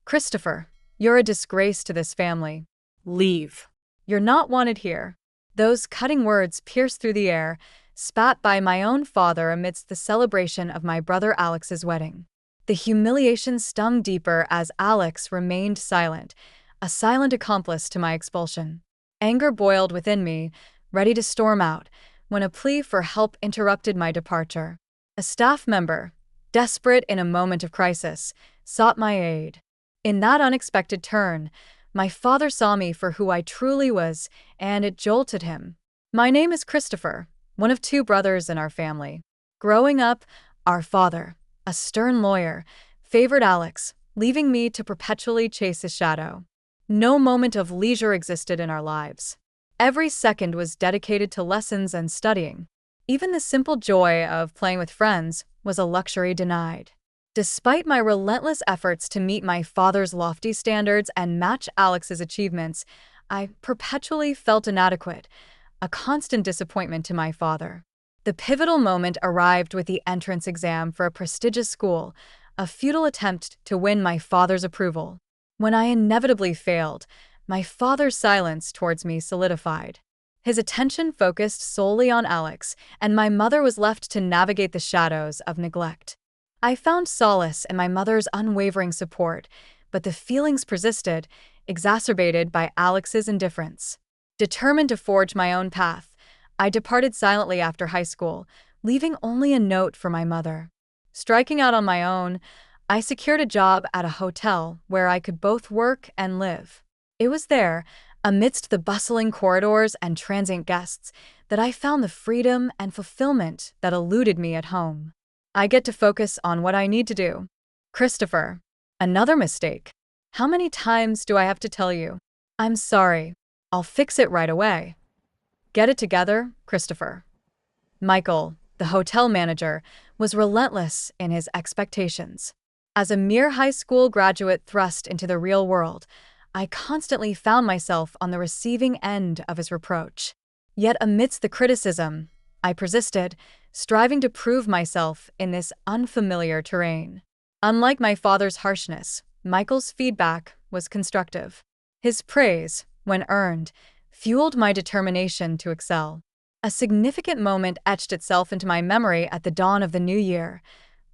"Christopher, you're a disgrace to this family. Leave. You're not wanted here." Those cutting words pierced through the air, spat by my own father amidst the celebration of my brother Alex's wedding. The humiliation stung deeper as Alex remained silent, a silent accomplice to my expulsion. Anger boiled within me, ready to storm out, when a plea for help interrupted my departure. A staff member, desperate in a moment of crisis, sought my aid. In that unexpected turn, my father saw me for who I truly was, and it jolted him. "My name is Christopher, one of two brothers in our family. Growing up, our father, a stern lawyer, favored Alex, leaving me to perpetually chase his shadow. No moment of leisure existed in our lives. Every second was dedicated to lessons and studying. Even the simple joy of playing with friends was a luxury denied. Despite my relentless efforts to meet my father's lofty standards and match Alex's achievements, I perpetually felt inadequate, a constant disappointment to my father. The pivotal moment arrived with the entrance exam for a prestigious school, a futile attempt to win my father's approval. When I inevitably failed, my father's silence towards me solidified. His attention focused solely on Alex, and my mother was left to navigate the shadows of neglect. I found solace in my mother's unwavering support, but the feelings persisted, exacerbated by Alex's indifference. Determined to forge my own path, I departed silently after high school, leaving only a note for my mother. Striking out on my own, I secured a job at a hotel where I could both work and live. It was there, amidst the bustling corridors and transient guests, that I found the freedom and fulfillment that eluded me at home. I get to focus on what I need to do. Christopher, another mistake. How many times do I have to tell you? I'm sorry. I'll fix it right away. Get it together, Christopher. Michael, the hotel manager, was relentless in his expectations. As a mere high school graduate thrust into the real world, I constantly found myself on the receiving end of his reproach. Yet amidst the criticism, I persisted, striving to prove myself in this unfamiliar terrain. Unlike my father's harshness, Michael's feedback was constructive. His praise, when earned, fueled my determination to excel. A significant moment etched itself into my memory at the dawn of the new year,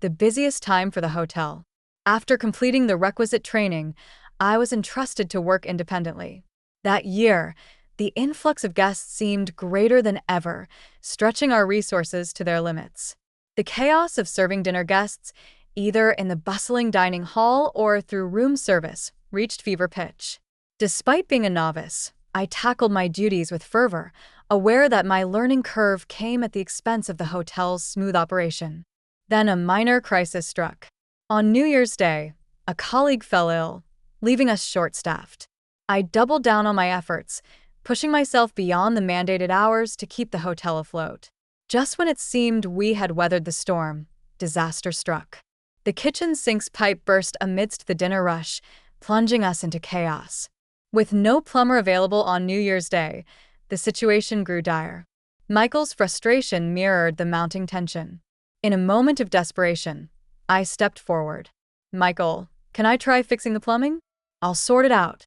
the busiest time for the hotel. After completing the requisite training, I was entrusted to work independently. That year, the influx of guests seemed greater than ever, stretching our resources to their limits. The chaos of serving dinner guests, either in the bustling dining hall or through room service, reached fever pitch. Despite being a novice, I tackled my duties with fervor, aware that my learning curve came at the expense of the hotel's smooth operation. Then a minor crisis struck. On New Year's Day, a colleague fell ill, leaving us short-staffed. I doubled down on my efforts, pushing myself beyond the mandated hours to keep the hotel afloat. Just when it seemed we had weathered the storm, disaster struck. The kitchen sink's pipe burst amidst the dinner rush, plunging us into chaos. With no plumber available on New Year's Day, the situation grew dire. Michael's frustration mirrored the mounting tension. In a moment of desperation, I stepped forward. "Michael, can I try fixing the plumbing? I'll sort it out."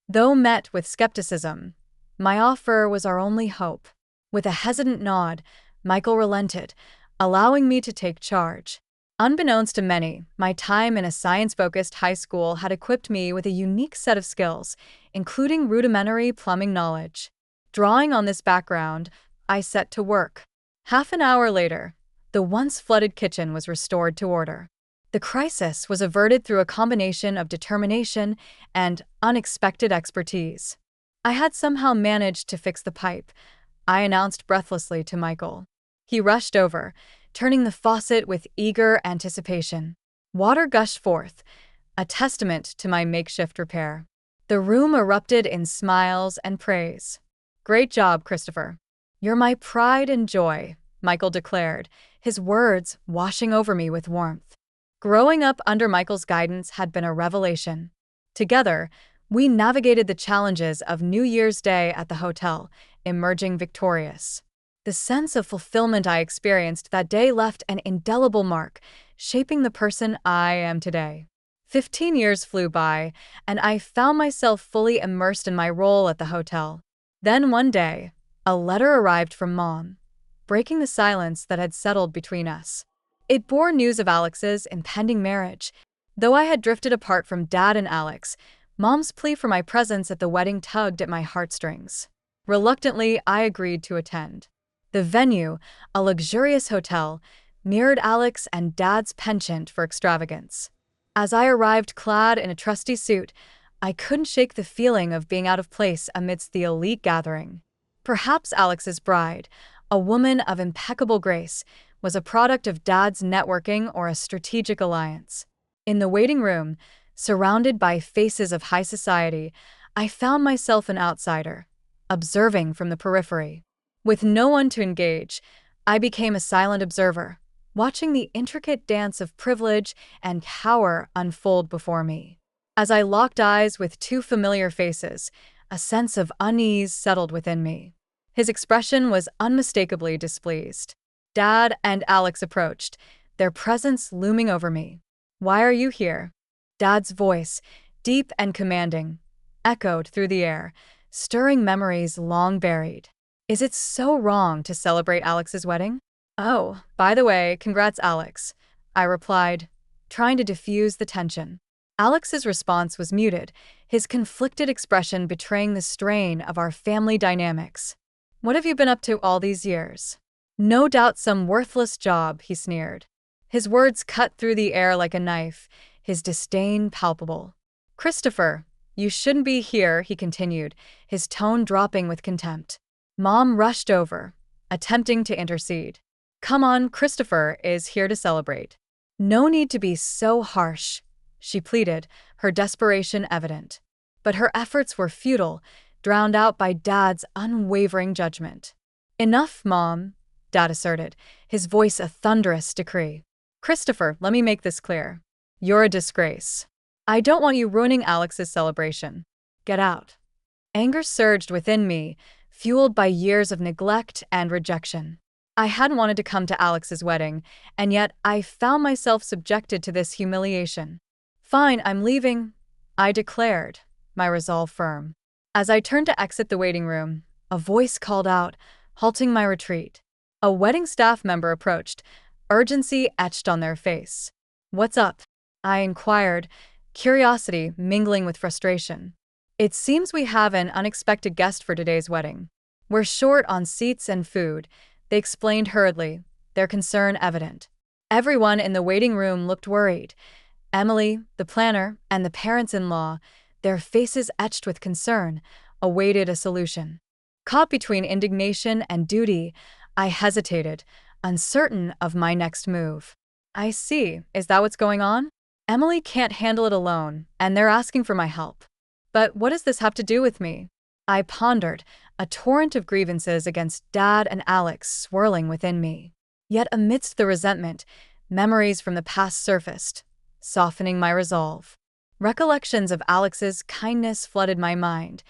Though met with skepticism, my offer was our only hope. With a hesitant nod, Michael relented, allowing me to take charge. Unbeknownst to many, my time in a science-focused high school had equipped me with a unique set of skills, including rudimentary plumbing knowledge. Drawing on this background, I set to work. Half an hour later, the once flooded kitchen was restored to order. The crisis was averted through a combination of determination and unexpected expertise. I had somehow managed to fix the pipe, I announced breathlessly to Michael. He rushed over, turning the faucet with eager anticipation. Water gushed forth, a testament to my makeshift repair. The room erupted in smiles and praise. "Great job, Christopher. You're my pride and joy," Michael declared, his words washing over me with warmth. Growing up under Michael's guidance had been a revelation. Together, we navigated the challenges of New Year's Day at the hotel, emerging victorious. The sense of fulfillment I experienced that day left an indelible mark, shaping the person I am today. 15 years flew by, and I found myself fully immersed in my role at the hotel. Then one day, a letter arrived from Mom, breaking the silence that had settled between us. It bore news of Alex's impending marriage. Though I had drifted apart from Dad and Alex, Mom's plea for my presence at the wedding tugged at my heartstrings. Reluctantly, I agreed to attend. The venue, a luxurious hotel, mirrored Alex and Dad's penchant for extravagance. As I arrived clad in a trusty suit, I couldn't shake the feeling of being out of place amidst the elite gathering. Perhaps Alex's bride, a woman of impeccable grace, was a product of Dad's networking or a strategic alliance. In the waiting room, surrounded by faces of high society, I found myself an outsider, observing from the periphery. With no one to engage, I became a silent observer, watching the intricate dance of privilege and power unfold before me. As I locked eyes with two familiar faces, a sense of unease settled within me. His expression was unmistakably displeased. Dad and Alex approached, their presence looming over me. "Why are you here?" Dad's voice, deep and commanding, echoed through the air, stirring memories long buried. "Is it so wrong to celebrate Alex's wedding?" "Oh, by the way, congrats, Alex," I replied, trying to diffuse the tension. Alex's response was muted, his conflicted expression betraying the strain of our family dynamics. "What have you been up to all these years?" "No doubt some worthless job," he sneered. His words cut through the air like a knife, his disdain palpable. "Christopher, you shouldn't be here," he continued, his tone dropping with contempt. Mom rushed over, attempting to intercede. "Come on, Christopher is here to celebrate." "No need to be so harsh," she pleaded, her desperation evident. But her efforts were futile, drowned out by Dad's unwavering judgment. "Enough, Mom," Dad asserted, his voice a thunderous decree. "Christopher, let me make this clear. You're a disgrace. I don't want you ruining Alex's celebration. Get out." Anger surged within me, fueled by years of neglect and rejection. I hadn't wanted to come to Alex's wedding, and yet I found myself subjected to this humiliation. "Fine, I'm leaving," I declared, my resolve firm. As I turned to exit the waiting room, a voice called out, halting my retreat. A wedding staff member approached, urgency etched on their face. "What's up?" I inquired, curiosity mingling with frustration. "It seems we have an unexpected guest for today's wedding. We're short on seats and food," they explained hurriedly, their concern evident. Everyone in the waiting room looked worried. Emily, the planner, and the parents-in-law, their faces etched with concern, awaited a solution. Caught between indignation and duty, I hesitated, uncertain of my next move. "I see. Is that what's going on? Emily can't handle it alone, and they're asking for my help. But what does this have to do with me?" I pondered, a torrent of grievances against Dad and Alex swirling within me. Yet amidst the resentment, memories from the past surfaced, softening my resolve. Recollections of Alex's kindness flooded my mind,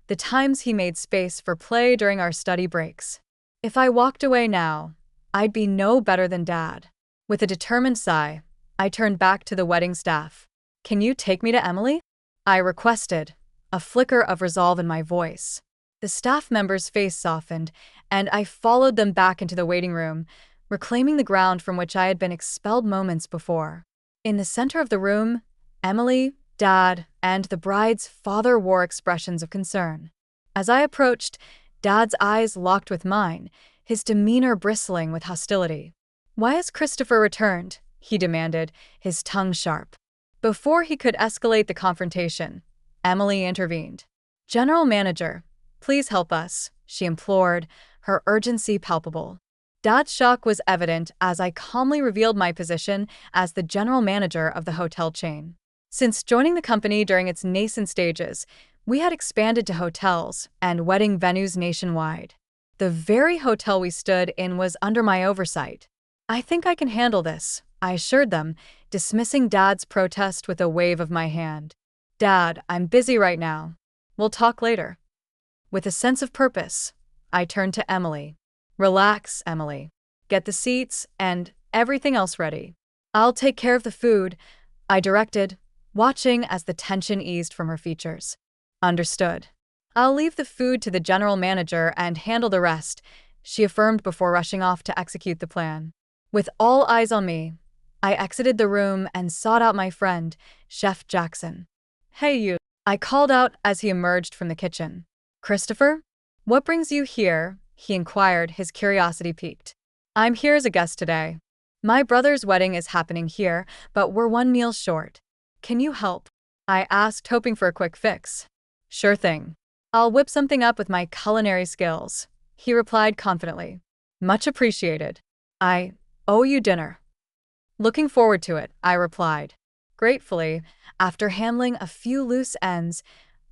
the times he made space for play during our study breaks. If I walked away now, I'd be no better than Dad. With a determined sigh, I turned back to the wedding staff. "Can you take me to Emily?" I requested, a flicker of resolve in my voice. The staff member's face softened, and I followed them back into the waiting room, reclaiming the ground from which I had been expelled moments before. In the center of the room, Emily, Dad, and the bride's father wore expressions of concern. As I approached, Dad's eyes locked with mine, his demeanor bristling with hostility. "Why has Christopher returned?" he demanded, his tongue sharp. Before he could escalate the confrontation, Emily intervened. "General Manager, please help us," she implored, her urgency palpable. Dad's shock was evident as I calmly revealed my position as the general manager of the hotel chain. Since joining the company during its nascent stages, we had expanded to hotels and wedding venues nationwide. The very hotel we stood in was under my oversight. "I think I can handle this," I assured them, dismissing Dad's protest with a wave of my hand. "Dad, I'm busy right now. We'll talk later." With a sense of purpose, I turned to Emily. "Relax, Emily. Get the seats and everything else ready. I'll take care of the food," I directed, watching as the tension eased from her features. Understood. I'll leave the food to the general manager and handle the rest, she affirmed before rushing off to execute the plan. With all eyes on me, I exited the room and sought out my friend, Chef Jackson. Hey you, I called out as he emerged from the kitchen. Christopher? What brings you here? He inquired, his curiosity piqued. I'm here as a guest today. My brother's wedding is happening here, but we're one meal short. Can you help? I asked, hoping for a quick fix. Sure thing. I'll whip something up with my culinary skills, he replied confidently. Much appreciated. I owe you dinner. Looking forward to it, I replied. Gratefully, after handling a few loose ends,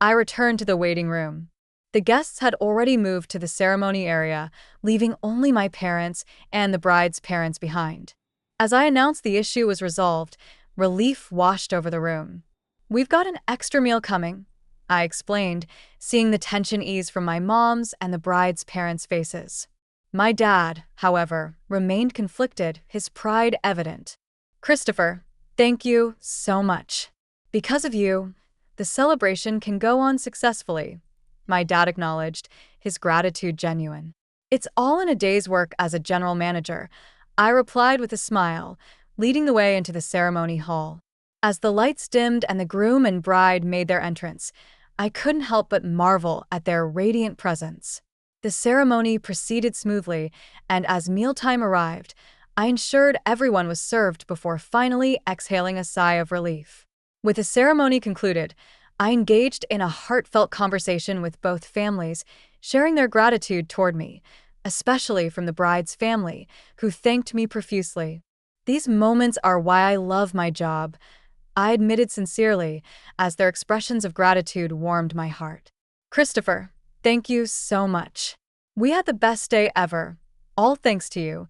I returned to the waiting room. The guests had already moved to the ceremony area, leaving only my parents and the bride's parents behind. As I announced the issue was resolved, relief washed over the room. We've got an extra meal coming, I explained, seeing the tension ease from my mom's and the bride's parents' faces. My dad, however, remained conflicted, his pride evident. Christopher, thank you so much. Because of you, the celebration can go on successfully, my dad acknowledged, his gratitude genuine. It's all in a day's work as a general manager, I replied with a smile, leading the way into the ceremony hall. As the lights dimmed and the groom and bride made their entrance, I couldn't help but marvel at their radiant presence. The ceremony proceeded smoothly, and as mealtime arrived, I ensured everyone was served before finally exhaling a sigh of relief. With the ceremony concluded, I engaged in a heartfelt conversation with both families, sharing their gratitude toward me, especially from the bride's family, who thanked me profusely. These moments are why I love my job, I admitted sincerely, as their expressions of gratitude warmed my heart. Christopher, thank you so much. We had the best day ever, all thanks to you,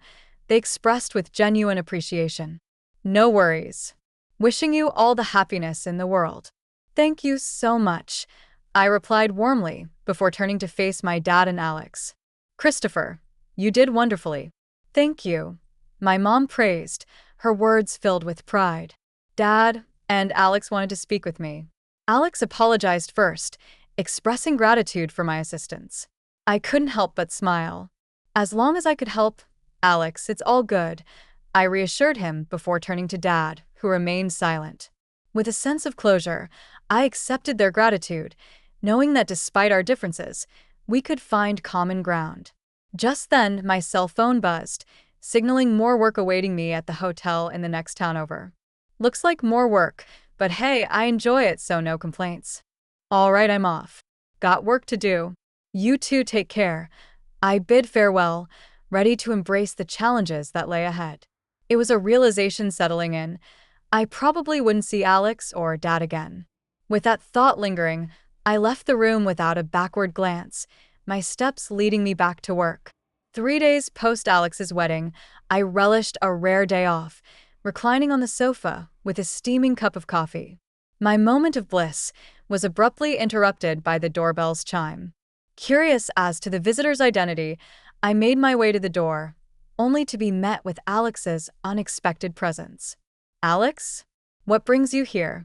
they expressed with genuine appreciation. No worries. Wishing you all the happiness in the world. Thank you so much, I replied warmly, before turning to face my dad and Alex. Christopher, you did wonderfully. Thank you, my mom praised, her words filled with pride. Dad and Alex wanted to speak with me. Alex apologized first, expressing gratitude for my assistance. I couldn't help but smile. As long as I could help, Alex, it's all good, I reassured him before turning to Dad, who remained silent. With a sense of closure, I accepted their gratitude, knowing that despite our differences, we could find common ground. Just then, my cell phone buzzed, signaling more work awaiting me at the hotel in the next town over. Looks like more work, but hey, I enjoy it, so no complaints. All right, I'm off. Got work to do. You two take care. I bid farewell, ready to embrace the challenges that lay ahead. It was a realization settling in. I probably wouldn't see Alex or Dad again. With that thought lingering, I left the room without a backward glance, my steps leading me back to work. 3 days post Alex's wedding, I relished a rare day off, reclining on the sofa with a steaming cup of coffee. My moment of bliss was abruptly interrupted by the doorbell's chime. Curious as to the visitor's identity, I made my way to the door, only to be met with Alex's unexpected presence. Alex? What brings you here?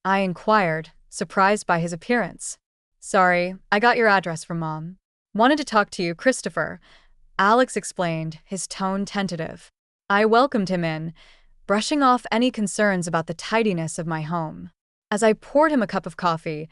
I inquired, surprised by his appearance. Sorry, I got your address from Mom. Wanted to talk to you, Christopher, Alex explained, his tone tentative. I welcomed him in, brushing off any concerns about the tidiness of my home. As I poured him a cup of coffee,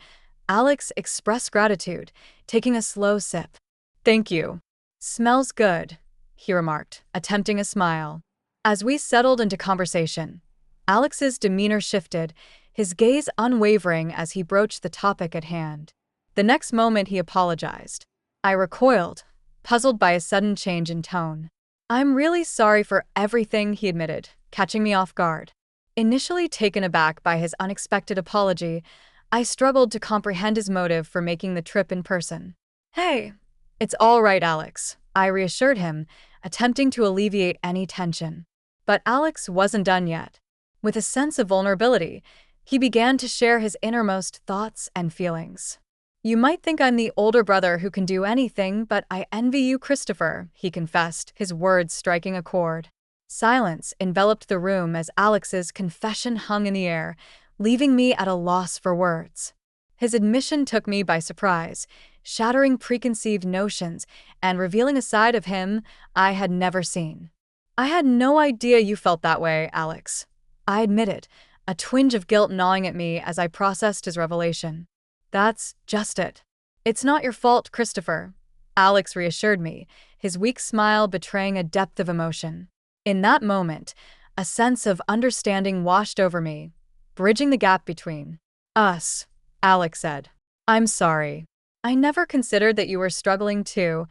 Alex expressed gratitude, taking a slow sip. Thank you. Smells good, he remarked, attempting a smile. As we settled into conversation, Alex's demeanor shifted, his gaze unwavering as he broached the topic at hand. The next moment he apologized. I recoiled, puzzled by a sudden change in tone. I'm really sorry for everything, he admitted, catching me off guard. Initially taken aback by his unexpected apology, I struggled to comprehend his motive for making the trip in person. Hey, it's all right, Alex, I reassured him, attempting to alleviate any tension. But Alex wasn't done yet. With a sense of vulnerability, he began to share his innermost thoughts and feelings. You might think I'm the older brother who can do anything, but I envy you, Christopher, he confessed, his words striking a chord. Silence enveloped the room as Alex's confession hung in the air, leaving me at a loss for words. His admission took me by surprise, shattering preconceived notions and revealing a side of him I had never seen. "I had no idea you felt that way, Alex," I admitted, a twinge of guilt gnawing at me as I processed his revelation. "That's just it. It's not your fault, Christopher," Alex reassured me, his weak smile betraying a depth of emotion. In that moment, a sense of understanding washed over me, bridging the gap between us, Alex said. "I'm sorry. I never considered that you were struggling too,"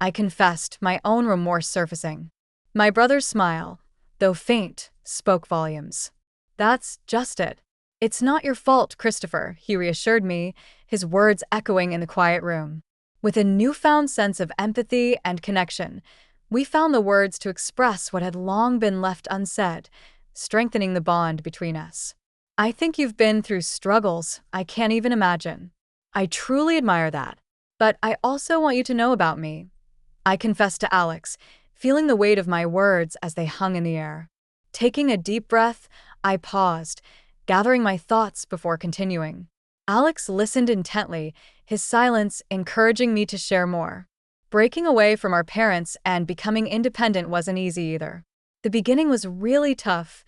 I confessed, my own remorse surfacing. My brother's smile, though faint, spoke volumes. "That's just it. It's not your fault, Christopher," he reassured me, his words echoing in the quiet room. With a newfound sense of empathy and connection, we found the words to express what had long been left unsaid, strengthening the bond between us. "I think you've been through struggles I can't even imagine. I truly admire that. But I also want you to know about me," I confessed to Alex, feeling the weight of my words as they hung in the air. Taking a deep breath, I paused, gathering my thoughts before continuing. Alex listened intently, his silence encouraging me to share more. Breaking away from our parents and becoming independent wasn't easy either. The beginning was really tough,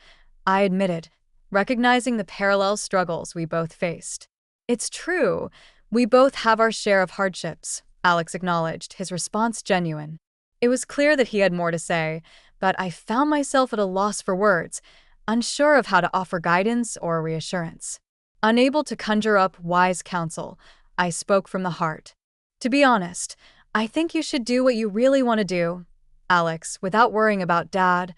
I admitted, recognizing the parallel struggles we both faced. "It's true, we both have our share of hardships," Alex acknowledged, his response genuine. It was clear that he had more to say, but I found myself at a loss for words, unsure of how to offer guidance or reassurance. Unable to conjure up wise counsel, I spoke from the heart. "To be honest, I think you should do what you really want to do, Alex, without worrying about Dad,"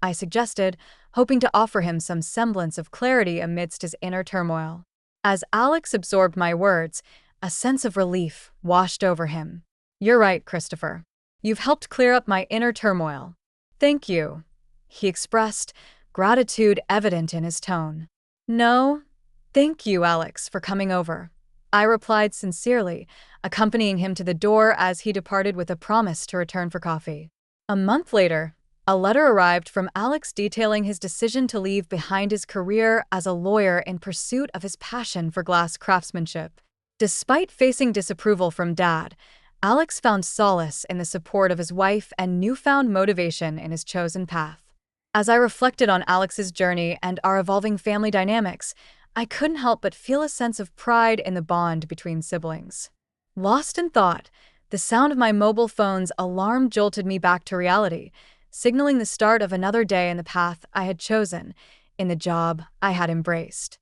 I suggested, hoping to offer him some semblance of clarity amidst his inner turmoil. As Alex absorbed my words, a sense of relief washed over him. "You're right, Christopher. You've helped clear up my inner turmoil." "Thank you," he expressed, gratitude evident in his tone. "No, thank you, Alex, for coming over," I replied sincerely, accompanying him to the door as he departed with a promise to return for coffee. A month later, a letter arrived from Alex detailing his decision to leave behind his career as a lawyer in pursuit of his passion for glass craftsmanship. Despite facing disapproval from Dad, Alex found solace in the support of his wife and newfound motivation in his chosen path. As I reflected on Alex's journey and our evolving family dynamics, I couldn't help but feel a sense of pride in the bond between siblings. Lost in thought, the sound of my mobile phone's alarm jolted me back to reality, signaling the start of another day in the path I had chosen, in the job I had embraced.